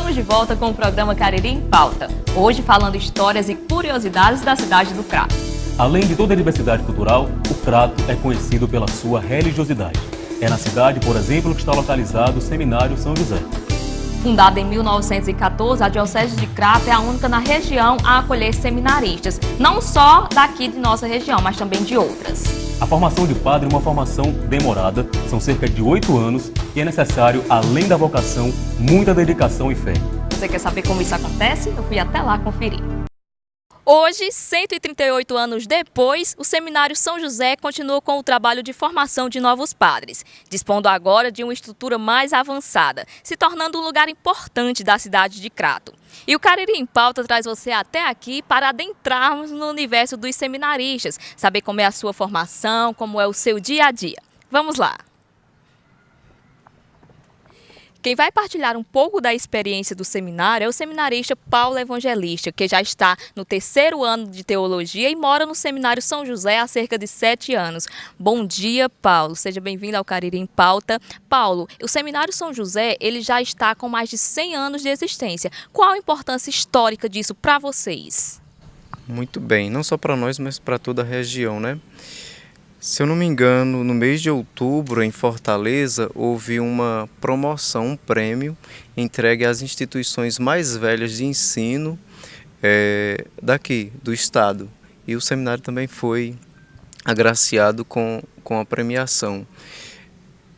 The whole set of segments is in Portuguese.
Estamos de volta com o programa Cariri em Pauta. Hoje falando histórias e curiosidades da cidade do Crato. Além de toda a diversidade cultural, o Crato é conhecido pela sua religiosidade. É na cidade, por exemplo, que está localizado o Seminário São José. Fundada em 1914, a Diocese de Crato é a única na região a acolher seminaristas, não só daqui de nossa região, mas também de outras. A formação de padre é uma formação demorada, são cerca de 8 anos e é necessário, além da vocação, muita dedicação e fé. Você quer saber como isso acontece? Eu fui até lá conferir. Hoje, 138 anos depois, o Seminário São José continua com o trabalho de formação de novos padres, dispondo agora de uma estrutura mais avançada, se tornando um lugar importante da cidade de Crato. E o Cariri em Pauta traz você até aqui para adentrarmos no universo dos seminaristas, saber como é a sua formação, como é o seu dia a dia. Vamos lá! Quem vai partilhar um pouco da experiência do seminário é o seminarista Paulo Evangelista, que já está no 3º ano de teologia e mora no Seminário São José há cerca de 7 anos. Bom dia, Paulo. Seja bem-vindo ao Cariri em Pauta. Paulo, o Seminário São José ele já está com mais de 100 anos de existência. Qual a importância histórica disso para vocês? Muito bem, não só para nós, mas para toda a região, né? Se eu não me engano, no mês de outubro, em Fortaleza, houve uma promoção, um prêmio entregue às instituições mais velhas de ensino daqui, do estado. E o seminário também foi agraciado com a premiação.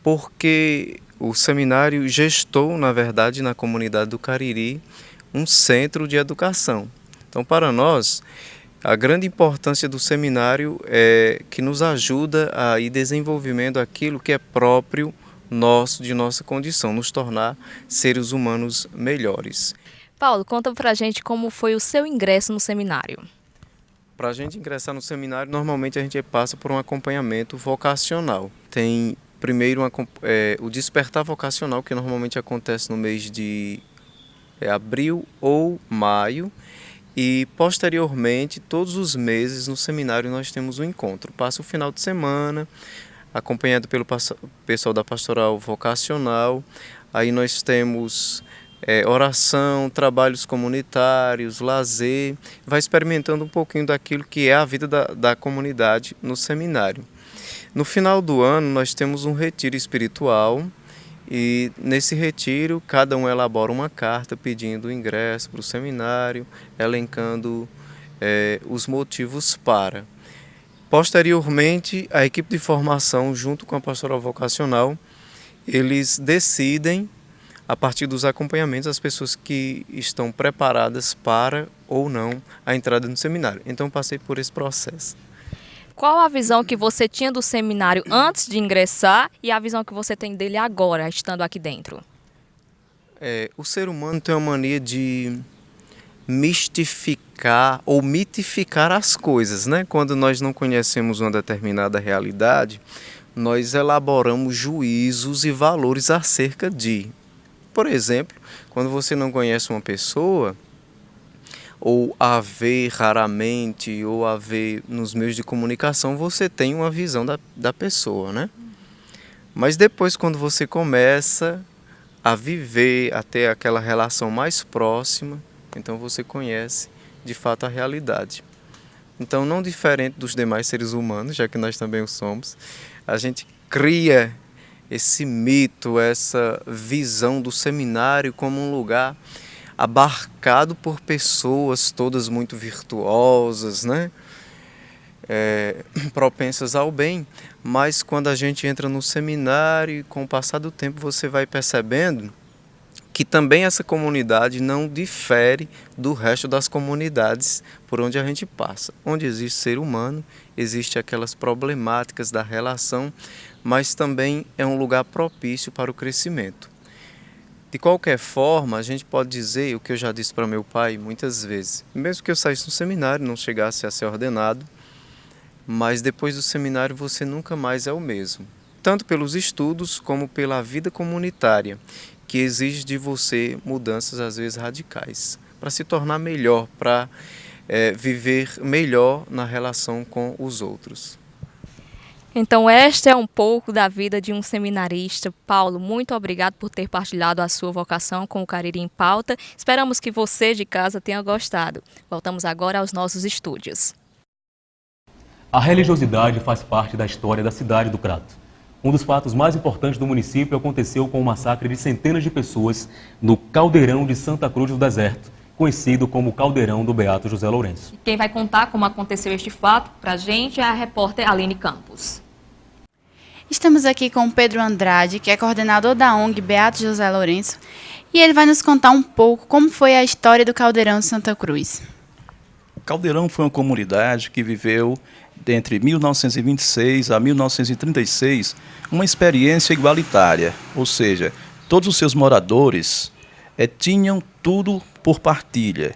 Porque o seminário gestou, na verdade, na comunidade do Cariri, um centro de educação. Então, para nós, a grande importância do seminário é que nos ajuda a ir desenvolvendo aquilo que é próprio nosso, de nossa condição, nos tornar seres humanos melhores. Paulo, conta pra gente como foi o seu ingresso no seminário. Para a gente ingressar no seminário, normalmente a gente passa por um acompanhamento vocacional. Tem primeiro o despertar vocacional, que normalmente acontece no mês de abril ou maio. E, posteriormente, todos os meses no seminário nós temos um encontro. Passa o final de semana, acompanhado pelo pessoal da pastoral vocacional. Aí nós temos oração, trabalhos comunitários, lazer. Vai experimentando um pouquinho daquilo que é a vida da comunidade no seminário. No final do ano nós temos um retiro espiritual. E nesse retiro, cada um elabora uma carta pedindo o ingresso para o seminário, elencando os motivos para. Posteriormente, a equipe de formação, junto com a pastoral vocacional, eles decidem, a partir dos acompanhamentos, as pessoas que estão preparadas para ou não a entrada no seminário. Então, passei por esse processo. Qual a visão que você tinha do seminário antes de ingressar e a visão que você tem dele agora, estando aqui dentro? O ser humano tem uma mania de mistificar ou mitificar as coisas, né? Quando nós não conhecemos uma determinada realidade, nós elaboramos juízos e valores acerca de. Por exemplo, quando você não conhece uma pessoa, ou a ver raramente, ou a ver nos meios de comunicação, você tem uma visão da pessoa, né? Mas depois, quando você começa a viver, a ter aquela relação mais próxima, então você conhece de fato a realidade. Então, não diferente dos demais seres humanos, já que nós também o somos, a gente cria esse mito, essa visão do seminário como um lugar abarcado por pessoas todas muito virtuosas, né? Propensas ao bem, mas quando a gente entra no seminário, com o passar do tempo você vai percebendo que também essa comunidade não difere do resto das comunidades por onde a gente passa. Onde existe ser humano, existe aquelas problemáticas da relação, mas também é um lugar propício para o crescimento. De qualquer forma, a gente pode dizer o que eu já disse para meu pai muitas vezes. Mesmo que eu saísse do seminário, não chegasse a ser ordenado, mas depois do seminário você nunca mais é o mesmo. Tanto pelos estudos como pela vida comunitária, que exige de você mudanças às vezes radicais, para se tornar melhor, para viver melhor na relação com os outros. Então, esta é um pouco da vida de um seminarista. Paulo, muito obrigado por ter partilhado a sua vocação com o Cariri em Pauta. Esperamos que você de casa tenha gostado. Voltamos agora aos nossos estúdios. A religiosidade faz parte da história da cidade do Crato. Um dos fatos mais importantes do município aconteceu com o massacre de centenas de pessoas no Caldeirão de Santa Cruz do Deserto, conhecido como Caldeirão do Beato José Lourenço. Quem vai contar como aconteceu este fato para a gente é a repórter Aline Campos. Estamos aqui com o Pedro Andrade, que é coordenador da ONG Beato José Lourenço, e ele vai nos contar um pouco como foi a história do Caldeirão de Santa Cruz. Caldeirão foi uma comunidade que viveu entre 1926 a 1936 uma experiência igualitária, ou seja, todos os seus moradores tinham tudo por partilha.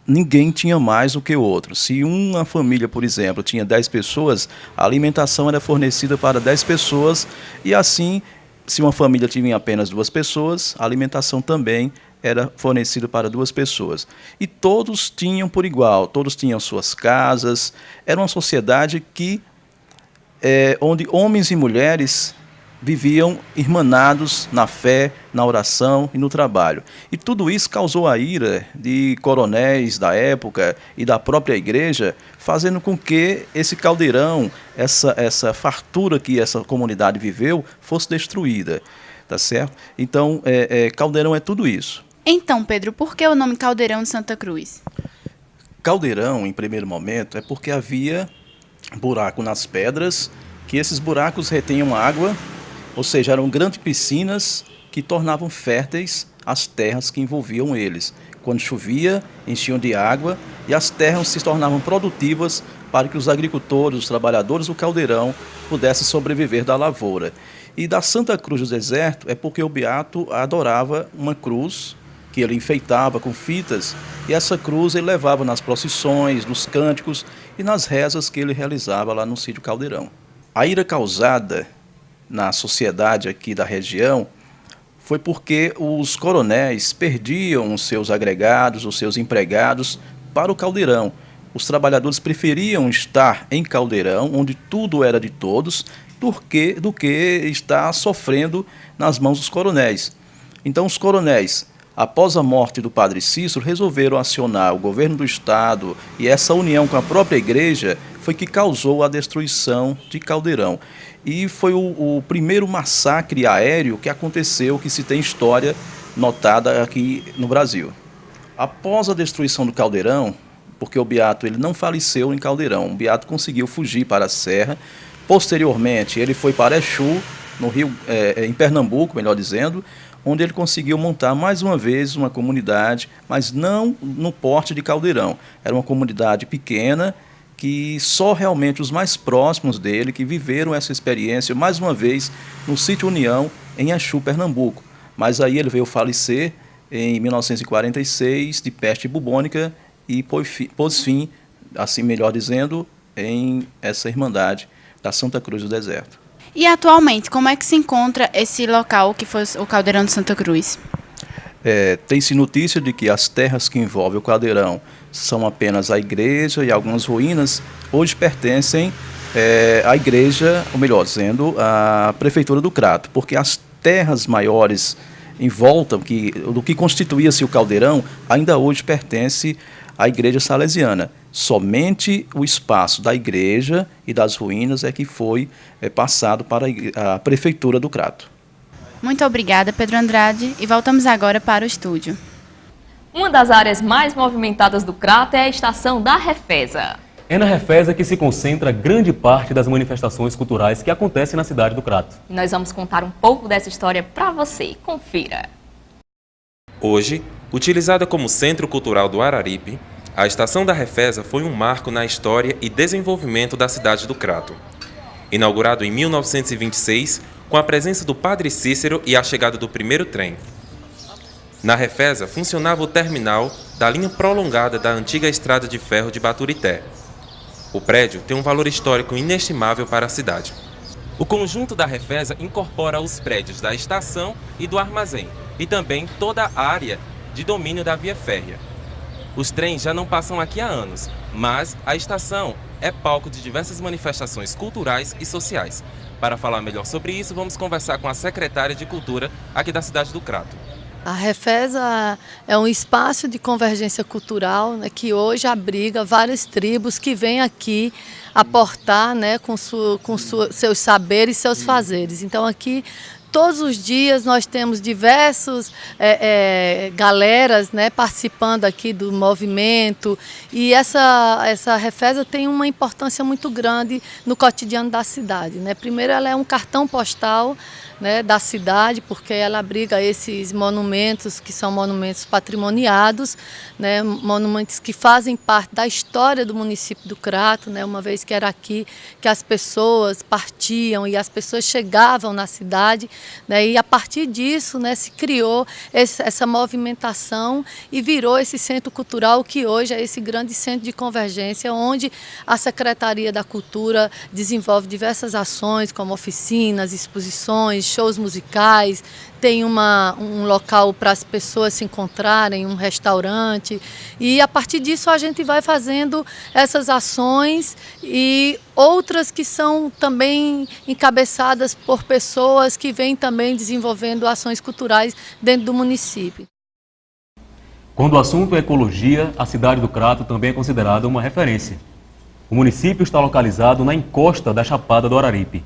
Ninguém tinha mais do que o outro. Se uma família, por exemplo, tinha 10 pessoas, a alimentação era fornecida para 10 pessoas e assim, se uma família tinha apenas 2 pessoas, a alimentação também era fornecida para 2 pessoas. E todos tinham por igual, todos tinham suas casas. Era uma sociedade onde homens e mulheres viviam irmanados na fé, na oração e no trabalho. E tudo isso causou a ira de coronéis da época e da própria igreja, fazendo com que esse caldeirão, essa fartura que essa comunidade viveu, fosse destruída. Tá certo? Então, Caldeirão é tudo isso. Então, Pedro, por que o nome Caldeirão de Santa Cruz? Caldeirão, em primeiro momento, é porque havia buraco nas pedras, que esses buracos retenham água, ou seja, eram grandes piscinas que tornavam férteis as terras que envolviam eles. Quando chovia, enchiam de água e as terras se tornavam produtivas para que os agricultores, os trabalhadores do caldeirão pudessem sobreviver da lavoura. E da Santa Cruz do Deserto é porque o Beato adorava uma cruz que ele enfeitava com fitas, e essa cruz ele levava nas procissões, nos cânticos e nas rezas que ele realizava lá no sítio Caldeirão. A ira causada na sociedade aqui da região foi porque os coronéis perdiam os seus agregados, os seus empregados para o Caldeirão. Os trabalhadores preferiam estar em Caldeirão, onde tudo era de todos, do que estar sofrendo nas mãos dos coronéis. Então os coronéis, após a morte do padre Cícero, resolveram acionar o governo do estado, e essa união com a própria igreja foi que causou a destruição de Caldeirão. E foi o primeiro massacre aéreo que aconteceu, que se tem história notada aqui no Brasil. Após a destruição do Caldeirão, porque o Beato ele não faleceu em Caldeirão, o Beato conseguiu fugir para a Serra. Posteriormente, ele foi para Exu, no Rio, em Pernambuco, melhor dizendo, onde ele conseguiu montar mais uma vez uma comunidade, mas não no porte de Caldeirão. Era uma comunidade pequena, que só realmente os mais próximos dele, que viveram essa experiência, mais uma vez, no sítio União, em Exu, Pernambuco. Mas aí ele veio falecer em 1946, de peste bubônica, e pôs fim, assim melhor dizendo, em essa Irmandade da Santa Cruz do Deserto. E atualmente, como é que se encontra esse local que foi o Caldeirão de Santa Cruz? Tem-se notícia de que as terras que envolvem o Caldeirão são apenas a igreja e algumas ruínas, hoje pertencem à igreja, ou melhor dizendo, à Prefeitura do Crato, porque as terras maiores em volta do que constituía-se o Caldeirão, ainda hoje pertence à igreja salesiana. Somente o espaço da igreja e das ruínas é que foi passado para a Prefeitura do Crato. Muito obrigada, Pedro Andrade, e voltamos agora para o estúdio. Uma das áreas mais movimentadas do Crato é a estação da Refesa. É na Refesa que se concentra grande parte das manifestações culturais que acontecem na cidade do Crato. E nós vamos contar um pouco dessa história para você. Confira. Hoje, utilizada como centro cultural do Araripe, a estação da Refesa foi um marco na história e desenvolvimento da cidade do Crato. Inaugurado em 1926, com a presença do padre Cícero e a chegada do primeiro trem. Na Refesa funcionava o terminal da linha prolongada da antiga estrada de ferro de Baturité. O prédio tem um valor histórico inestimável para a cidade. O conjunto da Refesa incorpora os prédios da estação e do armazém, e também toda a área de domínio da via férrea. Os trens já não passam aqui há anos, mas a estação é palco de diversas manifestações culturais e sociais. Para falar melhor sobre isso, vamos conversar com a secretária de Cultura aqui da cidade do Crato. A Refesa é um espaço de convergência cultural, né, que hoje abriga várias tribos que vêm aqui aportar, né, com seus saberes e seus fazeres. Então aqui todos os dias nós temos diversos galeras, né, participando aqui do movimento, e essa Refesa tem uma importância muito grande no cotidiano da cidade, né? Primeiro, ela é um cartão postal, né, da cidade, porque ela abriga esses monumentos que são monumentos patrimoniados, né, monumentos que fazem parte da história do município do Crato, né, uma vez que era aqui que as pessoas partiam e as pessoas chegavam na cidade, né, e a partir disso, né, se criou essa movimentação e virou esse centro cultural que hoje é esse grande centro de convergência, onde a Secretaria da Cultura desenvolve diversas ações, como oficinas, exposições, shows musicais, tem um local para as pessoas se encontrarem, um restaurante, e a partir disso a gente vai fazendo essas ações e outras que são também encabeçadas por pessoas que vêm também desenvolvendo ações culturais dentro do município. Quando o assunto é ecologia, a cidade do Crato também é considerada uma referência. O município está localizado na encosta da Chapada do Araripe.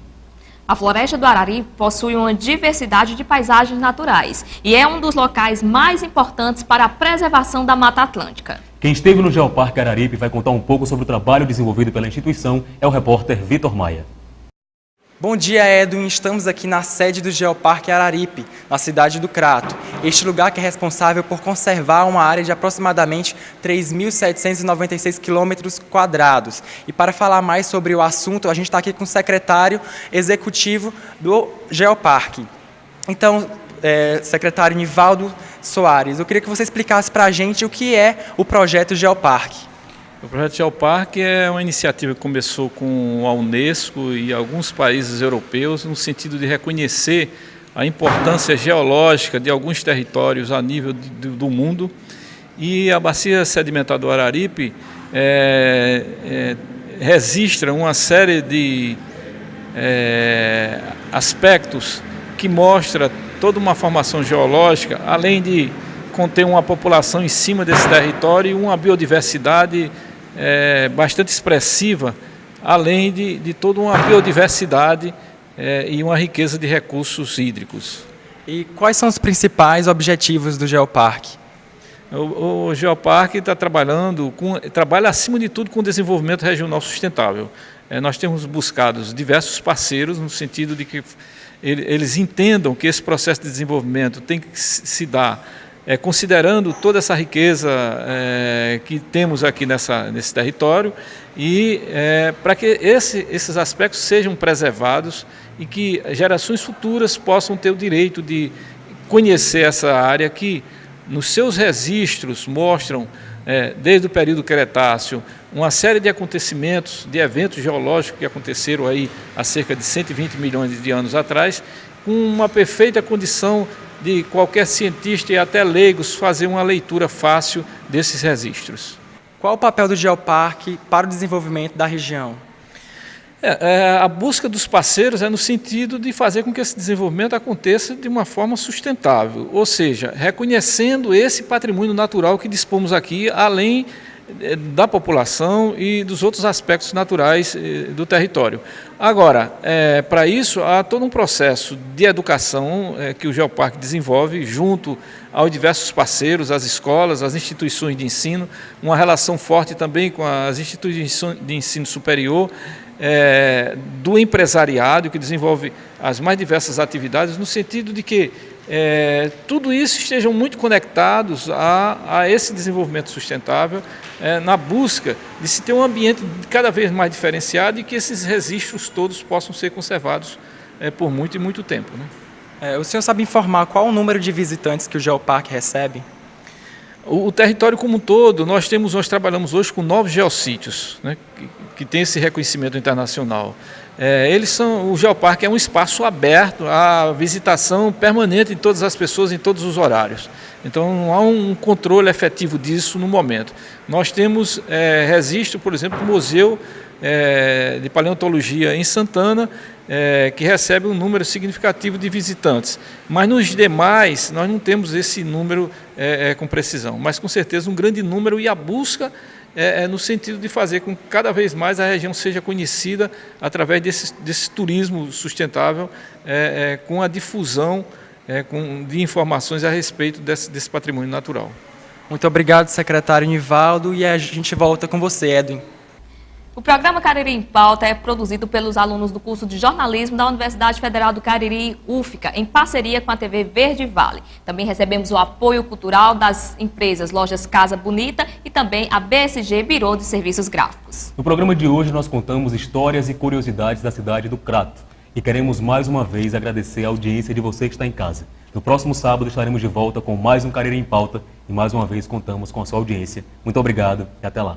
A Floresta do Araripe possui uma diversidade de paisagens naturais e é um dos locais mais importantes para a preservação da Mata Atlântica. Quem esteve no Geoparque Araripe vai contar um pouco sobre o trabalho desenvolvido pela instituição é o repórter Vitor Maia. Bom dia, Edwin. Estamos aqui na sede do Geoparque Araripe, na cidade do Crato. Este lugar que é responsável por conservar uma área de aproximadamente 3.796 km². E para falar mais sobre o assunto, a gente está aqui com o secretário executivo do Geoparque. Então, secretário Nivaldo Soares, eu queria que você explicasse para a gente o que é o projeto Geoparque. O projeto Geoparque é uma iniciativa que começou com a Unesco e alguns países europeus no sentido de reconhecer a importância geológica de alguns territórios a nível do mundo. E a bacia sedimentar do Araripe registra uma série de aspectos que mostra toda uma formação geológica, além de conter uma população em cima desse território e uma biodiversidade bastante expressiva, além de toda uma biodiversidade e uma riqueza de recursos hídricos. E quais são os principais objetivos do Geoparque? O Geoparque trabalha acima de tudo com o desenvolvimento regional sustentável. Nós temos buscado diversos parceiros no sentido de que eles entendam que esse processo de desenvolvimento tem que se dar considerando toda essa riqueza que temos aqui nesse território e para que esses aspectos sejam preservados e que gerações futuras possam ter o direito de conhecer essa área que, nos seus registros, mostram, desde o período Cretáceo, uma série de acontecimentos, de eventos geológicos que aconteceram aí há cerca de 120 milhões de anos atrás, com uma perfeita condição de qualquer cientista e até leigos fazer uma leitura fácil desses registros. Qual o papel do Geoparque para o desenvolvimento da região? A busca dos parceiros é no sentido de fazer com que esse desenvolvimento aconteça de uma forma sustentável, ou seja, reconhecendo esse patrimônio natural que dispomos aqui, além da população e dos outros aspectos naturais do território. Agora, para isso, há todo um processo de educação que o Geoparque desenvolve junto aos diversos parceiros, as escolas, as instituições de ensino, uma relação forte também com as instituições de ensino superior, do empresariado, que desenvolve as mais diversas atividades, no sentido de que tudo isso estejam muito conectados a esse desenvolvimento sustentável, na busca de se ter um ambiente cada vez mais diferenciado e que esses registros todos possam ser conservados por muito e muito tempo, né? O senhor sabe informar qual o número de visitantes que o Geoparque recebe? O território como um todo, nós trabalhamos hoje com 9 geossítios, né, que tem esse reconhecimento internacional. O Geoparque é um espaço aberto à visitação permanente de todas as pessoas em todos os horários. Então não há um controle efetivo disso no momento. Nós temos registro, por exemplo, do Museu de Paleontologia em Santana, que recebe um número significativo de visitantes. Mas nos demais, nós não temos esse número com precisão, mas com certeza um grande número, e a busca no sentido de fazer com que cada vez mais a região seja conhecida através desse turismo sustentável, com a difusão de informações a respeito desse patrimônio natural. Muito obrigado, secretário Nivaldo, e a gente volta com você, Edwin. O programa Cariri em Pauta é produzido pelos alunos do curso de jornalismo da Universidade Federal do Cariri, UFCA, em parceria com a TV Verde Vale. Também recebemos o apoio cultural das empresas Lojas Casa Bonita e também a BSG Birô de Serviços Gráficos. No programa de hoje nós contamos histórias e curiosidades da cidade do Crato. E queremos mais uma vez agradecer a audiência de você que está em casa. No próximo sábado estaremos de volta com mais um Cariri em Pauta e mais uma vez contamos com a sua audiência. Muito obrigado e até lá.